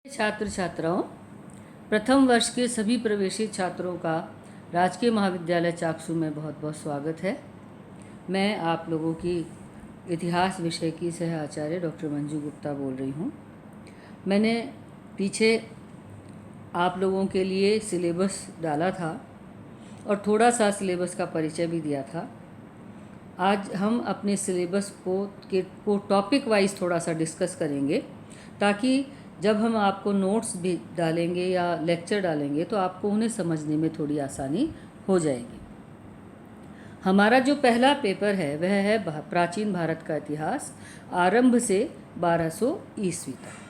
छात्र छात्राओं, प्रथम वर्ष के सभी प्रवेशी छात्रों का राजकीय महाविद्यालय चाकसू में बहुत बहुत स्वागत है। मैं आप लोगों की इतिहास विषय की सह आचार्य डॉक्टर मंजू गुप्ता बोल रही हूँ। मैंने पीछे आप लोगों के लिए सिलेबस डाला था और थोड़ा सा सिलेबस का परिचय भी दिया था। आज हम अपने सिलेबस को टॉपिक वाइज थोड़ा सा डिस्कस करेंगे, ताकि जब हम आपको नोट्स भी डालेंगे या लेक्चर डालेंगे तो आपको उन्हें समझने में थोड़ी आसानी हो जाएगी। हमारा जो पहला पेपर है वह है प्राचीन भारत का इतिहास, आरंभ से 1200 ईस्वी तक।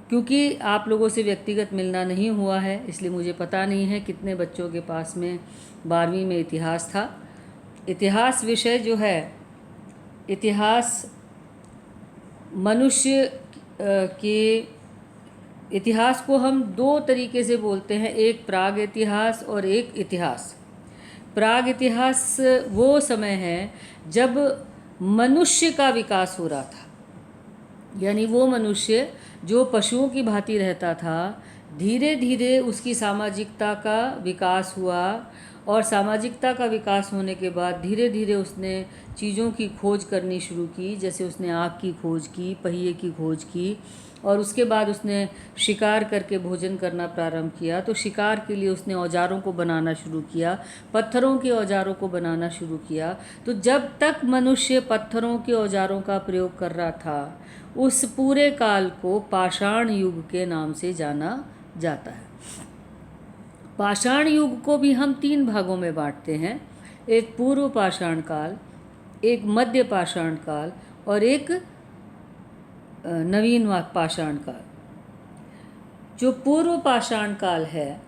क्योंकि आप लोगों से व्यक्तिगत मिलना नहीं हुआ है, इसलिए मुझे पता नहीं है कितने बच्चों के पास में 12वीं में इतिहास था। इतिहास विषय जो है, इतिहास मनुष्य के इतिहास को हम दो तरीके से बोलते हैं, एक प्राग इतिहास और एक इतिहास। प्राग इतिहास वो समय है जब मनुष्य का विकास हो रहा था, यानी वो मनुष्य जो पशुओं की भांति रहता था, धीरे धीरे उसकी सामाजिकता का विकास हुआ और सामाजिकता का विकास होने के बाद धीरे धीरे उसने चीज़ों की खोज करनी शुरू की। जैसे उसने आग की खोज की, पहिए की खोज की, और उसके बाद उसने शिकार करके भोजन करना प्रारंभ किया। तो शिकार के लिए उसने औजारों को बनाना शुरू किया, पत्थरों के औजारों को बनाना शुरू किया। तो जब तक मनुष्य पत्थरों के औजारों का प्रयोग कर रहा था, उस पूरे काल को पाषाण युग के नाम से जाना जाता है। पाषाण युग को भी हम 3 भागों में बांटते हैं, एक पूर्व पाषाण काल, एक मध्य पाषाण काल और एक नवीन पाषाण काल। जो पूर्व पाषाण काल है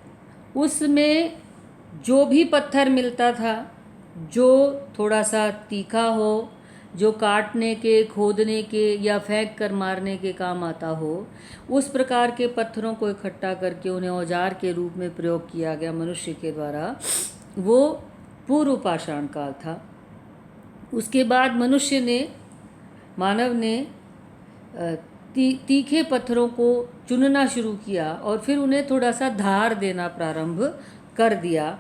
उसमें जो भी पत्थर मिलता था, जो थोड़ा सा तीखा हो, जो काटने के, खोदने के या फेंक कर मारने के काम आता हो, उस प्रकार के पत्थरों को इकट्ठा करके उन्हें औजार के रूप में प्रयोग किया गया मनुष्य के द्वारा। वो पूर्व पाषाण काल था। उसके बाद मानव ने तीखे पत्थरों को चुनना शुरू किया और फिर उन्हें थोड़ा सा धार देना प्रारंभ कर दिया।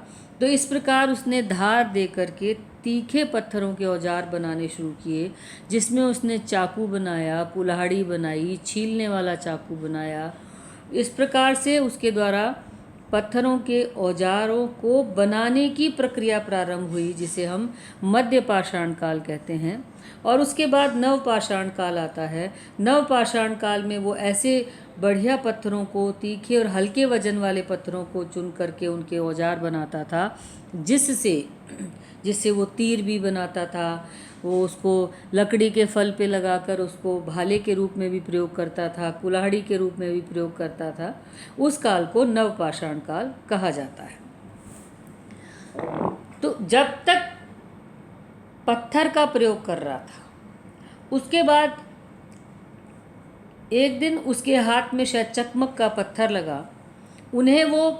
तो इस प्रकार उसने धार दे करके तीखे पत्थरों के औजार बनाने शुरू किए, जिसमें उसने चाकू बनाया, कुल्हाड़ी बनाई, छीलने वाला चाकू बनाया। इस प्रकार से उसके द्वारा पत्थरों के औजारों को बनाने की प्रक्रिया प्रारंभ हुई, जिसे हम मध्य पाषाण काल कहते हैं। और उसके बाद नव पाषाण काल आता है। नव पाषाण काल में वो ऐसे बढ़िया पत्थरों को, तीखे और हल्के वजन वाले पत्थरों को चुन करके उनके औजार बनाता था, जिससे वो तीर भी बनाता था। वो उसको लकड़ी के फल पे लगाकर उसको भाले के रूप में भी प्रयोग करता था, कुल्हाड़ी के रूप में भी प्रयोग करता था। उस काल को नवपाषाण काल कहा जाता है। तो जब तक पत्थर का प्रयोग कर रहा था, उसके बाद एक दिन उसके हाथ में शायद चकमक का पत्थर लगा। उन्हें वो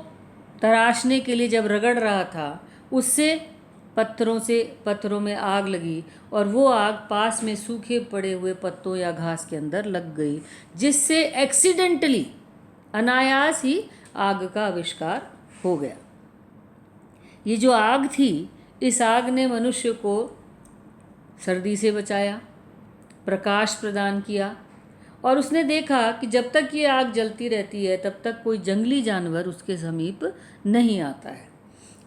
तराशने के लिए जब रगड़ रहा था, उससे पत्थरों में आग लगी और वो आग पास में सूखे पड़े हुए पत्तों या घास के अंदर लग गई, जिससे एक्सीडेंटली, अनायास ही आग का आविष्कार हो गया। ये जो आग थी, इस आग ने मनुष्य को सर्दी से बचाया, प्रकाश प्रदान किया, और उसने देखा कि जब तक ये आग जलती रहती है तब तक कोई जंगली जानवर उसके समीप नहीं आता है।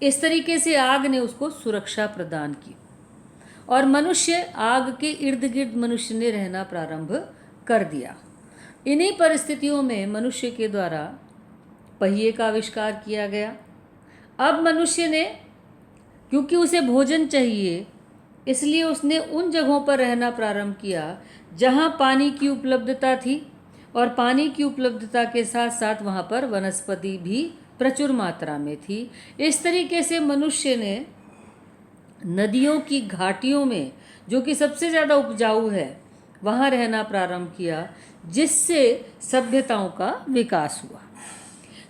इस तरीके से आग ने उसको सुरक्षा प्रदान की और आग के इर्द गिर्द मनुष्य ने रहना प्रारंभ कर दिया। इन्हीं परिस्थितियों में मनुष्य के द्वारा पहिए का आविष्कार किया गया। अब मनुष्य ने, क्योंकि उसे भोजन चाहिए, इसलिए उसने उन जगहों पर रहना प्रारंभ किया जहाँ पानी की उपलब्धता थी, और पानी की उपलब्धता के साथ साथ वहाँ पर वनस्पति भी प्रचुर मात्रा में थी। इस तरीके से मनुष्य ने नदियों की घाटियों में, जो कि सबसे ज़्यादा उपजाऊ है, वहाँ रहना प्रारंभ किया, जिससे सभ्यताओं का विकास हुआ।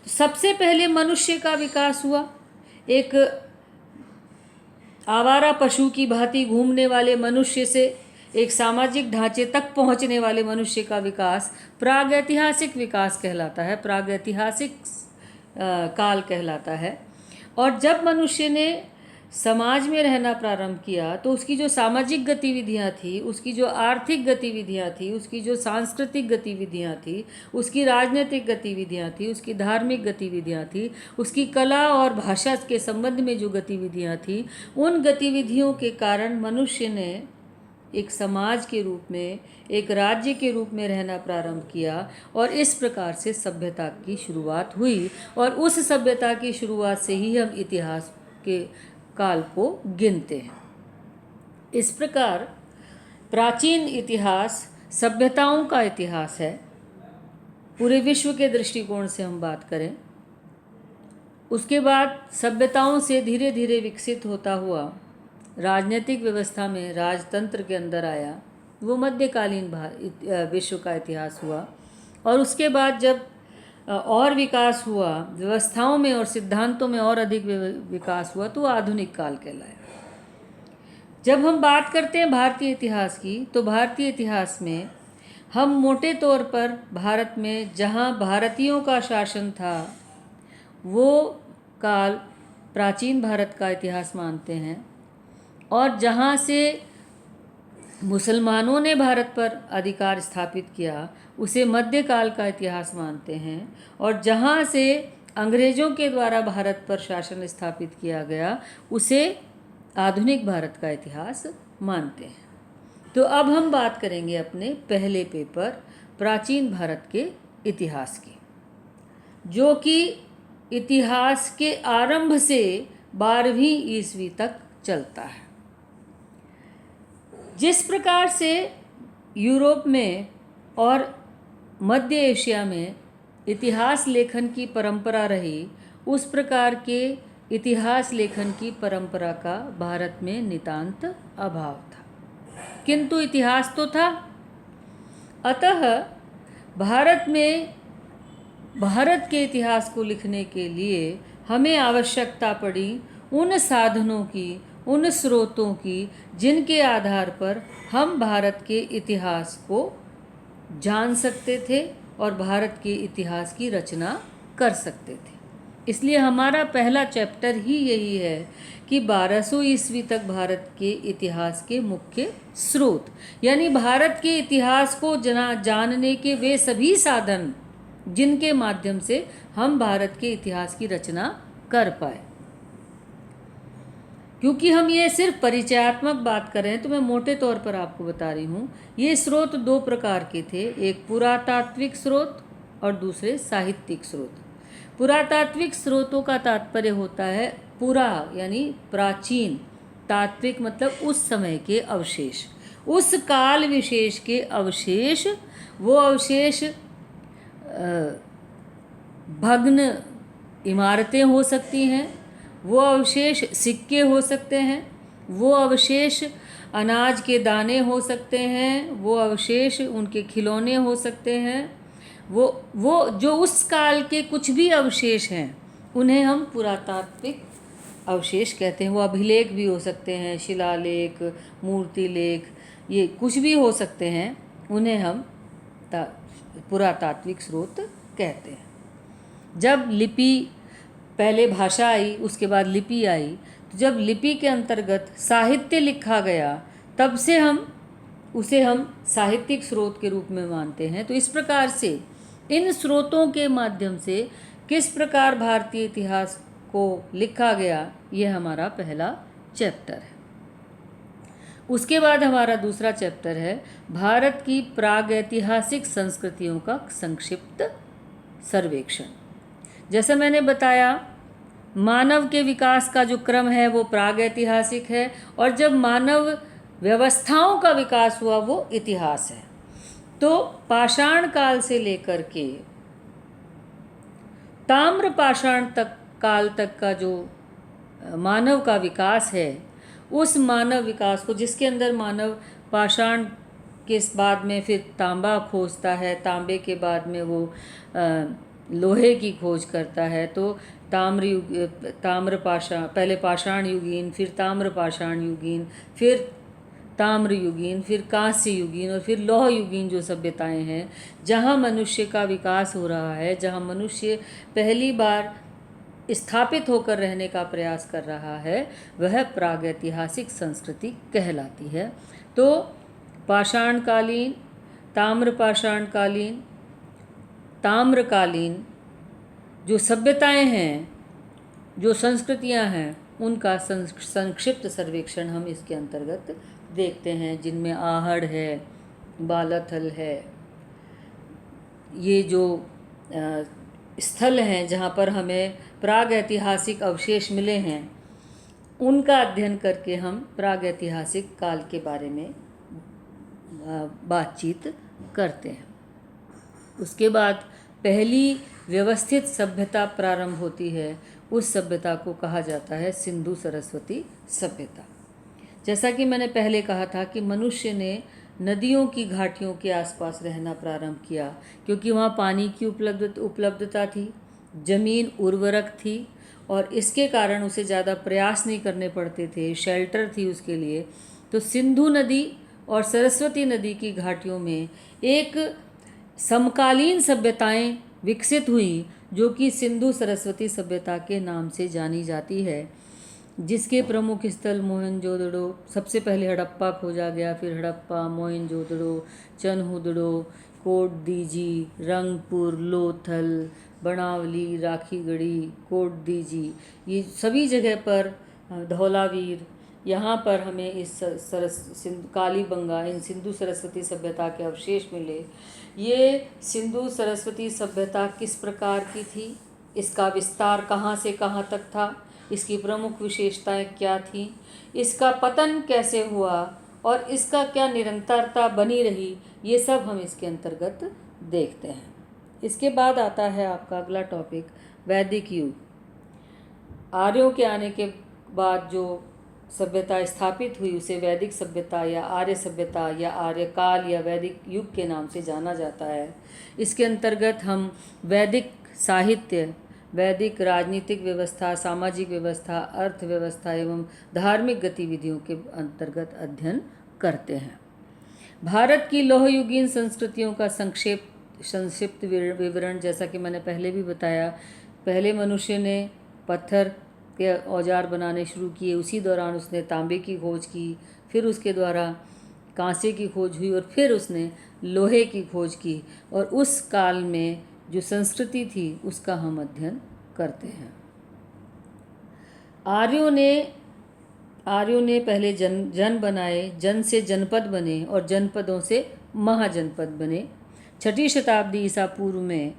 तो सबसे पहले मनुष्य का विकास हुआ। एक आवारा पशु की भांति घूमने वाले मनुष्य से एक सामाजिक ढांचे तक पहुंचने वाले मनुष्य का विकास प्रागैतिहासिक विकास कहलाता है, प्रागैतिहासिक काल कहलाता है। और जब मनुष्य ने समाज में रहना प्रारंभ किया तो उसकी जो सामाजिक गतिविधियां थी, उसकी जो आर्थिक गतिविधियां थी, उसकी जो सांस्कृतिक गतिविधियां थी, उसकी राजनीतिक गतिविधियां थी, उसकी धार्मिक गतिविधियां थी, उसकी कला और भाषा के संबंध में जो गतिविधियां थी, उन गतिविधियों के कारण मनुष्य ने एक समाज के रूप में, एक राज्य के रूप में रहना प्रारंभ किया और इस प्रकार से सभ्यता की शुरुआत हुई। और उस सभ्यता की शुरुआत से ही हम इतिहास के काल को गिनते हैं। इस प्रकार प्राचीन इतिहास सभ्यताओं का इतिहास है। पूरे विश्व के दृष्टिकोण से हम बात करें, उसके बाद सभ्यताओं से धीरे धीरे विकसित होता हुआ राजनीतिक व्यवस्था में राजतंत्र के अंदर आया, वो मध्यकालीन विश्व का इतिहास हुआ। और उसके बाद जब और विकास हुआ व्यवस्थाओं में और सिद्धांतों में, और अधिक विकास हुआ, तो आधुनिक काल कहलाया। जब हम बात करते हैं भारतीय इतिहास की, तो भारतीय इतिहास में हम मोटे तौर पर भारत में जहाँ भारतीयों का शासन था वो काल प्राचीन भारत का इतिहास मानते हैं, और जहाँ से मुसलमानों ने भारत पर अधिकार स्थापित किया उसे मध्यकाल का इतिहास मानते हैं, और जहाँ से अंग्रेज़ों के द्वारा भारत पर शासन स्थापित किया गया उसे आधुनिक भारत का इतिहास मानते हैं। तो अब हम बात करेंगे अपने पहले पेपर प्राचीन भारत के इतिहास की, जो कि इतिहास के आरंभ से 12वीं ईस्वी तक चलता है। जिस प्रकार से यूरोप में और मध्य एशिया में इतिहास लेखन की परंपरा रही, उस प्रकार के इतिहास लेखन की परंपरा का भारत में नितांत अभाव था। किंतु इतिहास तो था। अतः भारत में भारत के इतिहास को लिखने के लिए हमें आवश्यकता पड़ी उन साधनों की, उन स्रोतों की, जिनके आधार पर हम भारत के इतिहास को जान सकते थे और भारत के इतिहास की रचना कर सकते थे। इसलिए हमारा पहला चैप्टर ही यही है कि 1200 ईस्वी तक भारत के इतिहास के मुख्य स्रोत, यानी भारत के इतिहास को जानने के वे सभी साधन जिनके माध्यम से हम भारत के इतिहास की रचना कर पाए। क्योंकि हम ये सिर्फ परिचयात्मक बात कर रहे हैं तो मैं मोटे तौर पर आपको बता रही हूँ। ये स्रोत 2 प्रकार के थे, एक पुरातात्विक स्रोत और दूसरे साहित्यिक स्रोत। पुरातात्विक स्रोतों का तात्पर्य होता है पुरा यानी प्राचीन, तात्विक मतलब उस समय के अवशेष, उस काल विशेष के अवशेष। वो अवशेष भग्न इमारतें हो सकती हैं, वो अवशेष सिक्के हो सकते हैं, वो अवशेष अनाज के दाने हो सकते हैं, वो अवशेष उनके खिलौने हो सकते हैं। वो जो उस काल के कुछ भी अवशेष हैं उन्हें हम पुरातात्विक अवशेष कहते हैं। वो अभिलेख भी हो सकते हैं, शिलालेख, मूर्ति लेख, ये कुछ भी हो सकते हैं, उन्हें हम पुरातात्विक स्रोत कहते हैं। जब लिपि, पहले भाषा आई उसके बाद लिपि आई, तो जब लिपि के अंतर्गत साहित्य लिखा गया तब से हम साहित्यिक स्रोत के रूप में मानते हैं। तो इस प्रकार से इन स्रोतों के माध्यम से किस प्रकार भारतीय इतिहास को लिखा गया, ये हमारा पहला चैप्टर है। उसके बाद हमारा दूसरा चैप्टर है भारत की प्रागैतिहासिक संस्कृतियों का संक्षिप्त सर्वेक्षण। जैसा मैंने बताया, मानव के विकास का जो क्रम है वो प्रागैतिहासिक है, और जब मानव व्यवस्थाओं का विकास हुआ वो इतिहास है। तो पाषाण काल से लेकर के ताम्र पाषाण काल तक का जो मानव का विकास है, उस मानव विकास को, जिसके अंदर मानव पाषाण के बाद में फिर तांबा खोजता है, तांबे के बाद में वो लोहे की खोज करता है, तो ताम्र पाषाण, पहले पाषाण युगीन, फिर ताम्र पाषाण युगीन, फिर ताम्रयुगीन, फिर कांस्य युगीन और फिर लौह युगीन जो सभ्यताएं हैं, जहाँ मनुष्य का विकास हो रहा है, जहाँ मनुष्य पहली बार स्थापित होकर रहने का प्रयास कर रहा है, वह प्रागैतिहासिक संस्कृति कहलाती है। तो पाषाणकालीन, ताम्रपाषाणकालीन, ताम्रकालीन जो सभ्यताएं हैं, जो संस्कृतियां हैं, उनका संक्षिप्त सर्वेक्षण हम इसके अंतर्गत देखते हैं, जिनमें आहड़ है, बालाथल है। ये जो स्थल हैं जहाँ पर हमें प्रागैतिहासिक अवशेष मिले हैं, उनका अध्ययन करके हम प्रागैतिहासिक काल के बारे में बातचीत करते हैं। उसके बाद पहली व्यवस्थित सभ्यता प्रारंभ होती है। उस सभ्यता को कहा जाता है सिंधु सरस्वती सभ्यता। जैसा कि मैंने पहले कहा था कि मनुष्य ने नदियों की घाटियों के आसपास रहना प्रारंभ किया, क्योंकि वहाँ पानी की उपलब्धता थी, ज़मीन उर्वरक थी और इसके कारण उसे ज़्यादा प्रयास नहीं करने पड़ते थे, शेल्टर थी उसके लिए। तो सिंधु नदी और सरस्वती नदी की घाटियों में एक समकालीन सभ्यताएं विकसित हुई, जो कि सिंधु सरस्वती सभ्यता के नाम से जानी जाती है, जिसके प्रमुख स्थल मोहनजोदड़ो, सबसे पहले हड़प्पा खोजा गया, फिर हड़प्पा, मोहनजोदड़ो, चनहुदड़ो, कोटदीजी, रंगपुर, लोथल, बनावली, राखीगढ़ी, कोटदीजी, ये सभी जगह पर, धौलावीर, यहाँ पर हमें इस कालीबंगा, इन सिंधु सरस्वती सभ्यता के अवशेष मिले। ये सिंधु सरस्वती सभ्यता किस प्रकार की थी, इसका विस्तार कहाँ से कहाँ तक था, इसकी प्रमुख विशेषताएं क्या थीं, इसका पतन कैसे हुआ और इसका क्या निरंतरता बनी रही, ये सब हम इसके अंतर्गत देखते हैं। इसके बाद आता है आपका अगला टॉपिक, वैदिक युग। आर्यों के आने के बाद जो सभ्यता स्थापित हुई उसे वैदिक सभ्यता या आर्य सभ्यता या आर्यकाल या वैदिक युग के नाम से जाना जाता है। इसके अंतर्गत हम वैदिक साहित्य, वैदिक राजनीतिक व्यवस्था, सामाजिक व्यवस्था, अर्थव्यवस्था एवं धार्मिक गतिविधियों के अंतर्गत अध्ययन करते हैं। भारत की लौहयुगीन संस्कृतियों का संक्षिप्त विवरण, जैसा कि मैंने पहले भी बताया, पहले मनुष्य ने पत्थर के औजार बनाने शुरू किए, उसी दौरान उसने तांबे की खोज की, फिर उसके द्वारा कांसे की खोज हुई और फिर उसने लोहे की खोज की, और उस काल में जो संस्कृति थी उसका हम अध्ययन करते हैं। आर्यों ने पहले जन बनाए, जन से जनपद बने और जनपदों से महाजनपद बने। 6ठी शताब्दी ईसा पूर्व में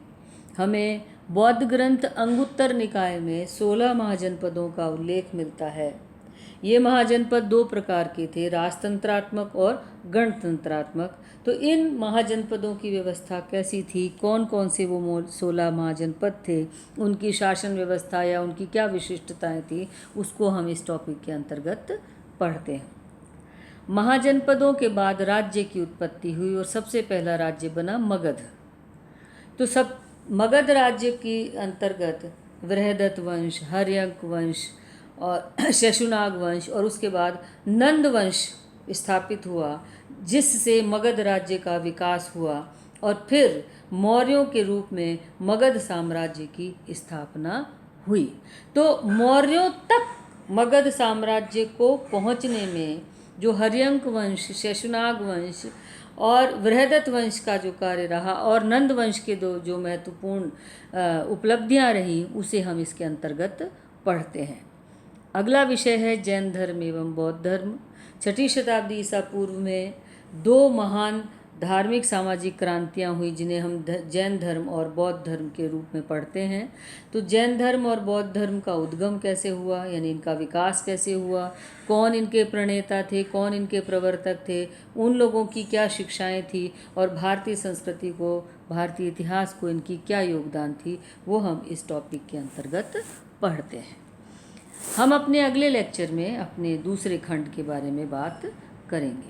हमें बौद्ध ग्रंथ अंगुत्तर निकाय में 16 महाजनपदों का उल्लेख मिलता है। ये महाजनपद 2 प्रकार के थे, राजतंत्रात्मक और गणतंत्रात्मक। तो इन महाजनपदों की व्यवस्था कैसी थी, कौन कौन से वो 16 महाजनपद थे, उनकी शासन व्यवस्था या उनकी क्या विशिष्टताएं थी, उसको हम इस टॉपिक के अंतर्गत पढ़ते हैं। महाजनपदों के बाद राज्य की उत्पत्ति हुई और सबसे पहला राज्य बना मगध। तो मगध राज्य के अंतर्गत बृहदत्त वंश, हर्यक वंश और शेषुनाग वंश और उसके बाद नंद वंश स्थापित हुआ, जिससे मगध राज्य का विकास हुआ और फिर मौर्यों के रूप में मगध साम्राज्य की स्थापना हुई। तो मौर्यों तक मगध साम्राज्य को पहुंचने में जो हर्यंक वंश, शेषुनाग वंश और बृहदत्त वंश का जो कार्य रहा और नंद वंश के जो महत्वपूर्ण उपलब्धियां रही, उसे हम इसके अंतर्गत पढ़ते हैं। अगला विषय है जैन धर्म एवं बौद्ध धर्म। 6ठी शताब्दी ईसा पूर्व में 2 महान धार्मिक सामाजिक क्रांतियां हुई, जिन्हें हम जैन धर्म और बौद्ध धर्म के रूप में पढ़ते हैं। तो जैन धर्म और बौद्ध धर्म का उद्गम कैसे हुआ, यानी इनका विकास कैसे हुआ, कौन इनके प्रणेता थे, कौन इनके प्रवर्तक थे, उन लोगों की क्या शिक्षाएं थी और भारतीय संस्कृति को, भारतीय इतिहास को इनकी क्या योगदान थी, वो हम इस टॉपिक के अंतर्गत पढ़ते हैं। हम अपने अगले लेक्चर में अपने दूसरे खंड के बारे में बात करेंगे।